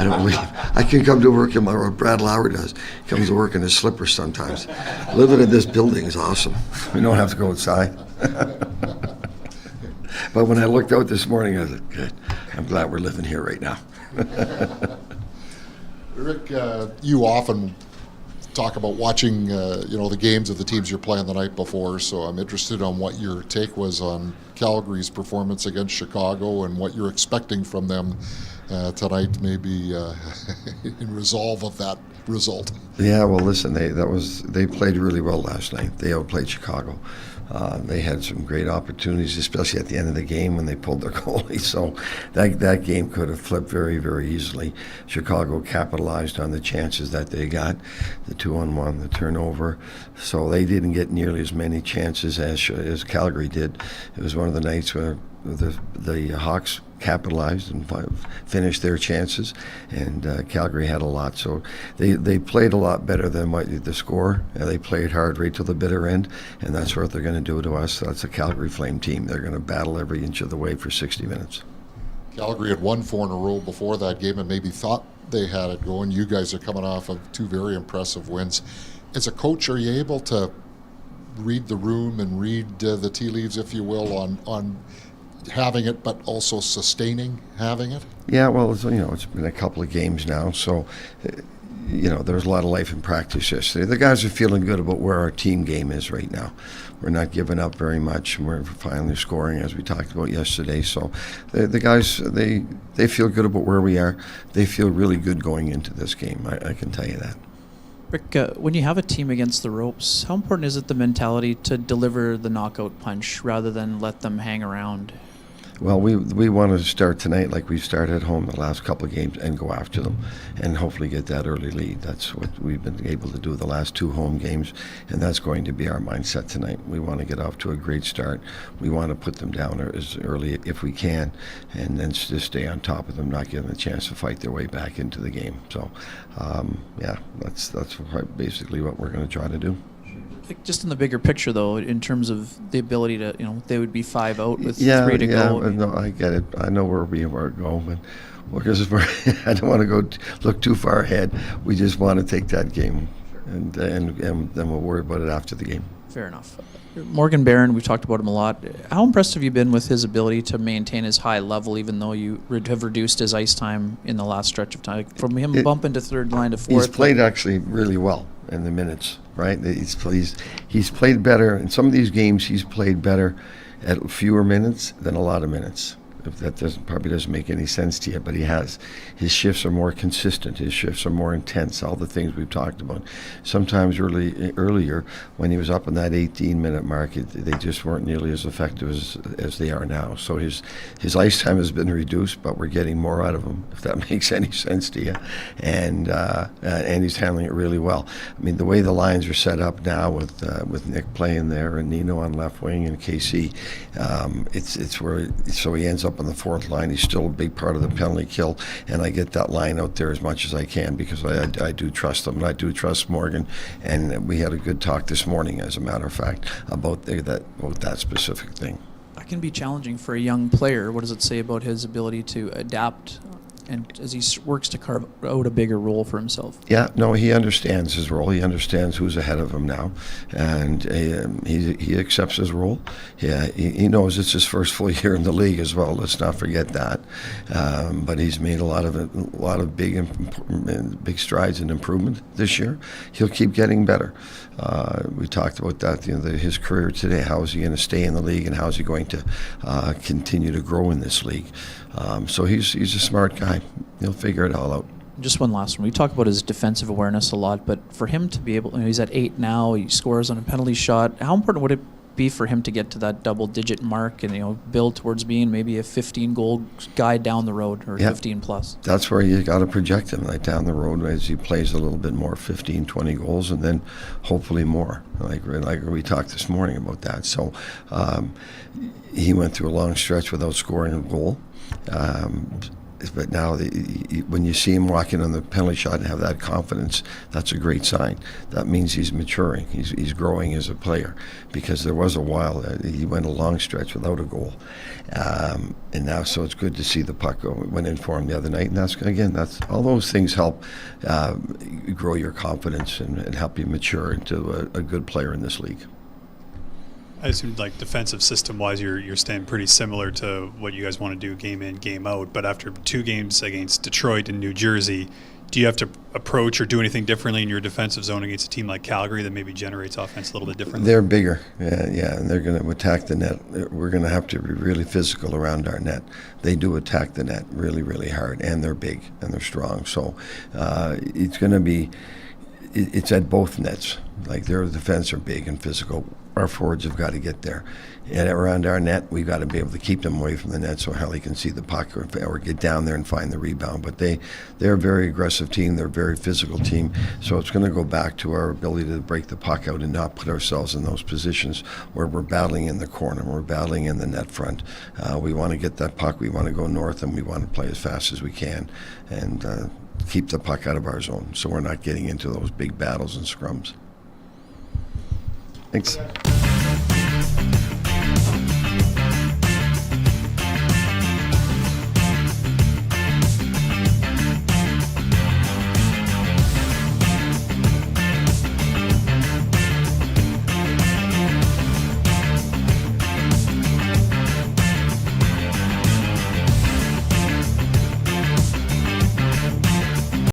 I don't leave. I can come to work in what Brad Lauer does. He comes to work in his slippers sometimes. Living in this building is awesome. We don't have to go outside. But when I looked out this morning, I was like, good. I'm glad we're living here right now. Rick, you often talk about watching, the games of the teams you're playing the night before. So I'm interested on what your take was on Calgary's performance against Chicago and what you're expecting from them tonight, maybe in resolve of that result. Yeah, well, listen, they played really well last night. They outplayed Chicago. They had some great opportunities, especially at the end of the game when they pulled their goalie. So that game could have flipped very, very easily. Chicago capitalized on the chances that they got, the 2-on-1, the turnover. So they didn't get nearly as many chances as Calgary did. It was one of the nights where the Hawks capitalized and finished their chances, and Calgary had a lot. So they played a lot better than what the score. They played hard right till the bitter end, and that's what they're going to do to us. That's a Calgary Flame team. They're going to battle every inch of the way for 60 minutes. Calgary had won 4 in a row before that game and maybe thought they had it going. You guys are coming off of 2 very impressive wins. As a coach, are you able to read the room and read the tea leaves, if you will, on having it, but also sustaining having it? Yeah, well, it's been a couple of games now, so there's a lot of life in practice yesterday. The guys are feeling good about where our team game is right now. We're not giving up very much, and we're finally scoring, as we talked about yesterday. So the guys, they feel good about where we are. They feel really good going into this game. I can tell you that. Rick, when you have a team against the ropes, how important is it the mentality to deliver the knockout punch rather than let them hang around? Well, we want to start tonight like we started at home the last couple of games and go after them and hopefully get that early lead. That's what we've been able to do the last 2 home games, and that's going to be our mindset tonight. We want to get off to a great start. We want to put them down as early if we can, and then just stay on top of them, not give them a chance to fight their way back into the game. So, that's basically what we're going to try to do. Just in the bigger picture, though, in terms of the ability to, they would be 5 out with 3 to go. Yeah, no, I get it. I know where we are going, but because I don't want to look too far ahead. We just want to take that game, and then we'll worry about it after the game. Fair enough. Morgan Barron, we've talked about him a lot. How impressed have you been with his ability to maintain his high level, even though you have reduced his ice time in the last stretch of time? From him bumping to third line to fourth. He's played actually really well in the minutes, right? He's played better. In some of these games, he's played better at fewer minutes than a lot of minutes. If that probably doesn't make any sense to you, but he has. His shifts are more consistent. His shifts are more intense. All the things we've talked about. Sometimes earlier, when he was up in that 18-minute mark, they just weren't nearly as effective as they are now. So his ice time has been reduced, but we're getting more out of him, if that makes any sense to you. And he's handling it really well. I mean, the way the lines are set up now with Nick playing there and Nino on left wing and KC, it's where so he ends up on the 4th line. He's still a big part of the penalty kill, and I get that line out there as much as I can because I do trust them, and I do trust Morgan. And we had a good talk this morning, as a matter of fact, about that specific thing. That can be challenging for a young player. What does it say about his ability to adapt and as he works to carve out a bigger role for himself? Yeah, no, he understands his role. He understands who's ahead of him now, and he accepts his role. Yeah, he knows it's his first full year in the league as well. Let's not forget that. But he's made a lot of big strides and improvement this year. He'll keep getting better. We talked about that. His career today. How is he going to stay in the league, and how is he going to continue to grow in this league? So he's a smart guy. He'll figure it all out. Just one last one. We talk about his defensive awareness a lot, but for him to be able, he's at 8 now. He scores on a penalty shot. How important would it be for him to get to that double-digit mark and build towards being maybe a 15-goal guy down the road, or 15 plus? That's where you got to project him, like down the road as he plays a little bit more, 15, 20 goals, and then hopefully more. Like we talked this morning about that. So he went through a long stretch without scoring a goal. but now when you see him walking on the penalty shot and have that confidence, that's a great sign. That means he's maturing. He's growing as a player, because there was a while he went a long stretch without a goal, and now so it's good to see the puck went in for him the other night. And that's all those things help grow your confidence and help you mature into a good player in this league. I assume, like, defensive system-wise, you're staying pretty similar to what you guys want to do game in, game out. But after 2 games against Detroit and New Jersey, do you have to approach or do anything differently in your defensive zone against a team like Calgary that maybe generates offense a little bit differently? They're bigger, yeah, and they're going to attack the net. We're going to have to be really physical around our net. They do attack the net really, really hard, and they're big and they're strong. So it's going to be. It's at both nets. Like, their defense are big and physical. Our forwards have got to get there. And around our net, we've got to be able to keep them away from the net so Helly can see the puck or get down there and find the rebound. But they're a very aggressive team. They're a very physical team. So it's going to go back to our ability to break the puck out and not put ourselves in those positions where we're battling in the corner, we're battling in the net front. We want to get that puck. We want to go north, and we want to play as fast as we can. And keep the puck out of our zone so we're not getting into those big battles and scrums. Thanks.